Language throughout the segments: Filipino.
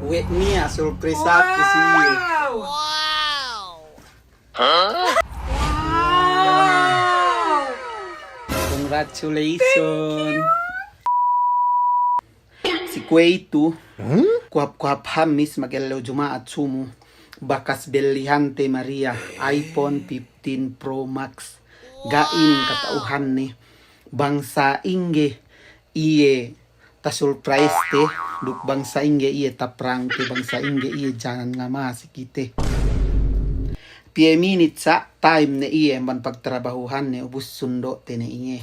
Uwi niya, surpresa ako siya. Wow! Wow! Congratulations! Si Kuwaito, kuhap-kuhap hamis magalaw jumaat sumo. Bakas belihante Maria, iPhone 15 Pro Max. Gaining katauhan ni. Bangsa inge, iye, ta surprise te. Duk bangsa inge iye taprang te. Bangsa inge iye janan nga masikite. Pie minute sa time na iye man pagtrabahuhan ni ubus sundo te na inge.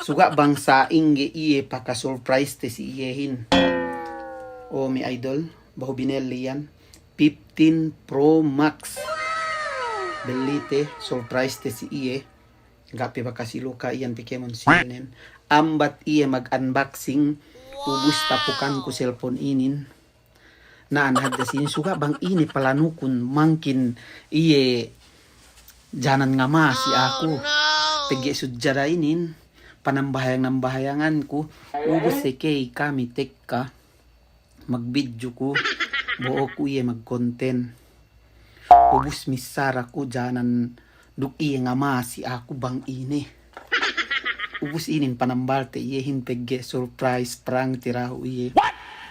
Suga bangsa inge iye paka-surprise te si iyehin. O mi idol, baho bineli yan. 15 Pro Max. Belite, surprise te si iye. Gapi ba kasi luka iyan Pokemon sinin. Ambat iye mag-unboxing. Ubus tapukan ko cellphone inin. Naanhad da sin suga bang ini palanukun mangkin iye janan nga ma si ako. Pegi sudyara inin. Panambahayang-nambahayangan ko. Ubus si kay kami tekka. Mag-video ko. Buo ko iye mag-content. Ubus misara ko janan duk iye nga ma si ako bang ini. Ubus inin panambarte iye hinpegge surprise prank tiraho iye.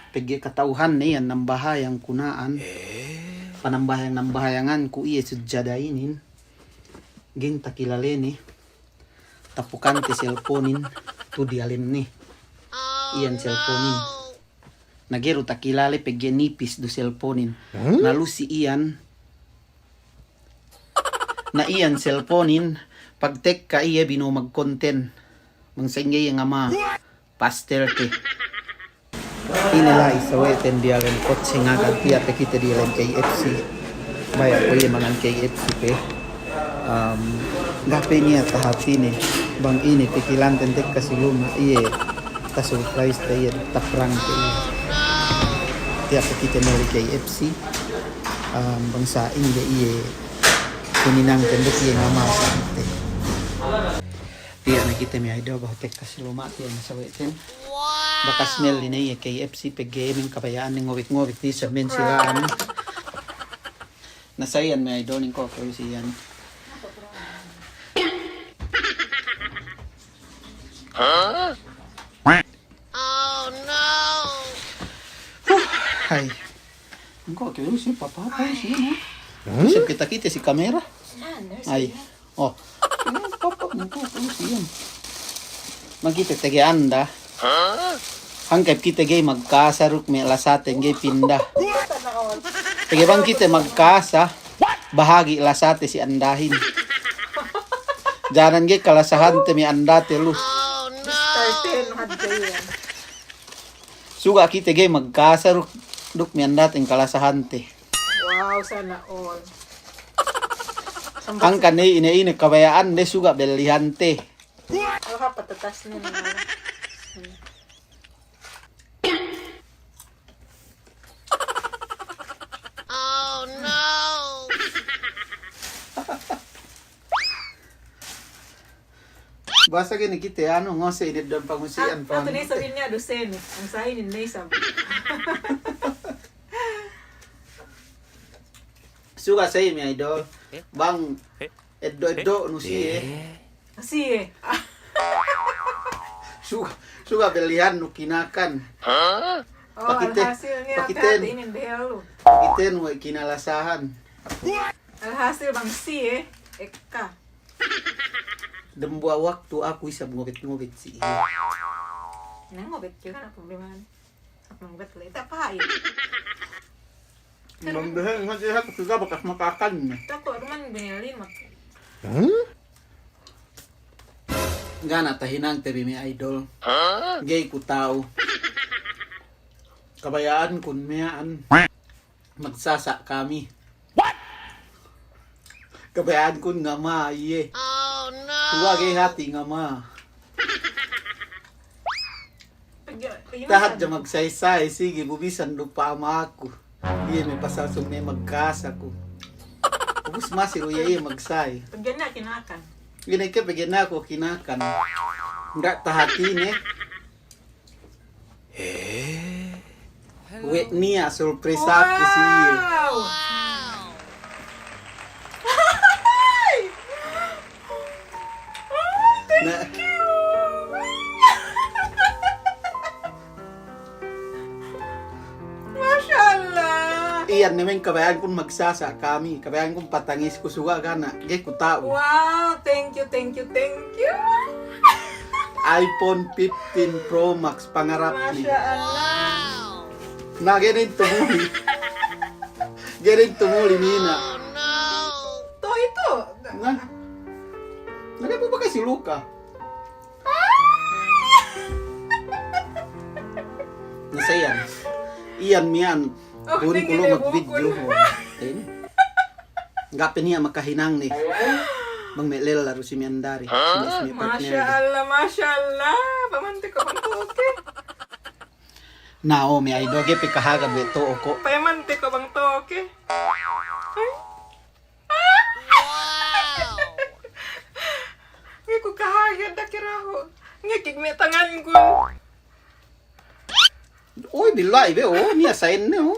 Pegge katauhan na yan nambahayang kunaan. Panambahayang-nambahayangan ko iye sudyada inin. Ging takilale ni. Tapukan ti cellphonein tu dialim ni. Iyan cellphonein. Nagero takilale pegge nipis do cellphonein. Nalusi iyan. Na iyan cellphonein pagtek ka iya bino mag-content. Mangsengge nga ma pastel te. Inilay sa weten dialim kotse nga kantiya te kita dialim KFC. Baya ko yung mga KFC pe. Gape niya tahati ni bang ini pikilan tentek kasi luma iye ta surprise ta iye taprang ta iye tiya pa kita nari KFC bang sa inga iye kuninang tendek iye nga masante tiya nakita mi idol bahwa tek kasi luma tiya nasa weten baka smell din iye KFC pe gaming kabayaan ng ngowik-ngowik di sa men sila nasayan mi idol ng ko pero siyan. Huh? Oh no! Ay. Engkau kira si papa apa sih no? Bisa kita si kamera. Ay. Oh. Papa engkau kira si yan. Magkita tege anda. Hangkap kita gay magkasaruk may lasaten gay pinda. Tege bang kita magkasa bahagi lasate si andahin. Janan gay kalasahan te mi andate lus. Suga kita gay magkasaruk duk mi andating kalasahante. Wow, sana all. Ang kanay ina kabayaan de suga belihante. Oh, patatas na naman. Oh no! Basta gini kita ano ngose inid doon pangusian pa. Ito na sabihin niya, dosen. Ang sahin ni Naisam. Suga sa mi idol. Bang eddo no siye. Kasi eh. Suga belihan no kinakan. Huh? Oh, Pakite- alhasil niya. pakiten. Kaya inindehalo. Kiten mo kinalasahan. Alhasil bang si eh. Eka. Dembuah waktu aku isa ngobit-ngobit si iya. Nang ngobet juga na problema. Ako ngobet ulit. Apa eh? Mambehe nga siya suga bakas makakan. Tako, naman binilin mo. Gana tahinang tebi mi idol. Huh? Gay ku tao. Kabayaan kun miyaan. Magsasa kami. What? Kabayaan kun nga ma iye. Oh no! Suwa gay hati nga ma. Tahat dya magsaysay. Sige, bubisan do pa ama ako. Iye may pasasong may magkasa ko. Ubus masiro iye magsay. Pag yan na, kinakan. Gini ka bigyan na ako kinakan. Nga tahatin eh. Wait niya, surprise ako siya. Wow! Na, Mashallah! iyan naman kabayan kong magsasa kami. Kabayan kong patangis ko suga gana. Gay ko tao. Wow! Thank you, thank you, thank you! iPhone 15 Pro Max pangarap ni. Mashallah! Na ganun tumuli. Ganun tumuli nina. Oh no! To ito! Na. Nagay po ba kasi Luka? Nasa yan. Iyan miyan. Oh, Doon ko tingin lo na mag-video. Gapin niya makahinang ni. Bang melel laro si Miandari. Si partner. Mashallah, mashallah! Pamanti ko bang to, okay? Nao, may aidoge pikahagad beto oko. Pamanti ko bang to, okay? Wow! Ngayon ko kahagad na kiraho. Ngayon kigme tangan ko. Oy, bilay be oh, niya sign na oh.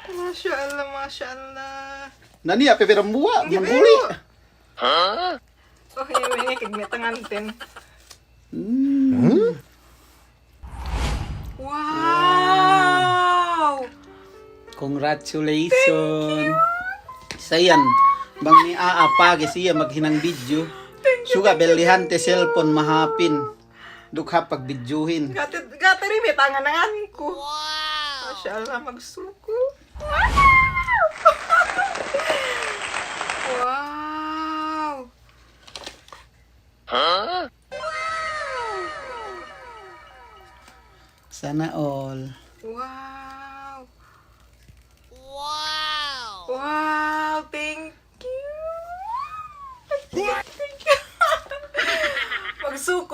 Mashallah, mashallah. Nani ape berambuwa, Hindi, mangguli. Huh? Oh, ngayon kigme tangan tin. Wow! Congratulations. Sayan, bang ni aapage siya maghinang video. Suga belihante cellphone mahapin. Dukha pag videohin. Gatari may tangan nangan ko. Wow! Mashallah, magsuko. Wow! Huh? Sana all. Wow! Wow! Wow! Thank you! Thank you!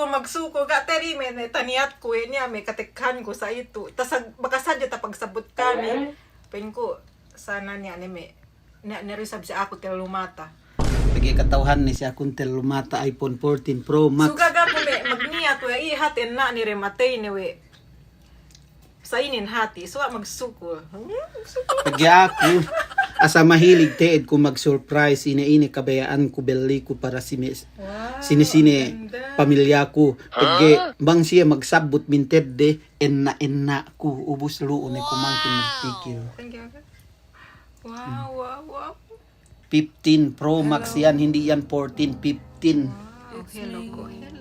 Magsuko. Gatari may taniyat ko niya. May katikhan ko sa ito. Tas baka sadya ta pagsabot kami. Pain ko, sana niya ni may niresab siya ako til lumata. Lagi katawhan ni siya kung lumata iPhone 14 Pro Max. Sugaga ko may magniya ko ihatin na ni rematay ni we. Sa inin hati. So magsuko. Lagi ako. Asa mahilig teed ko mag-surprise. Ina-ini kabayaan ko beli ko para Wow, sini-sini ganda. pamilya ko. Pagke bang siya magsabot minted de enna ko ubos luon ay kumangkin magtikil. Thank you. Wow. 15 Pro Max yan, hindi yan 14, 15. Wow, hello ko.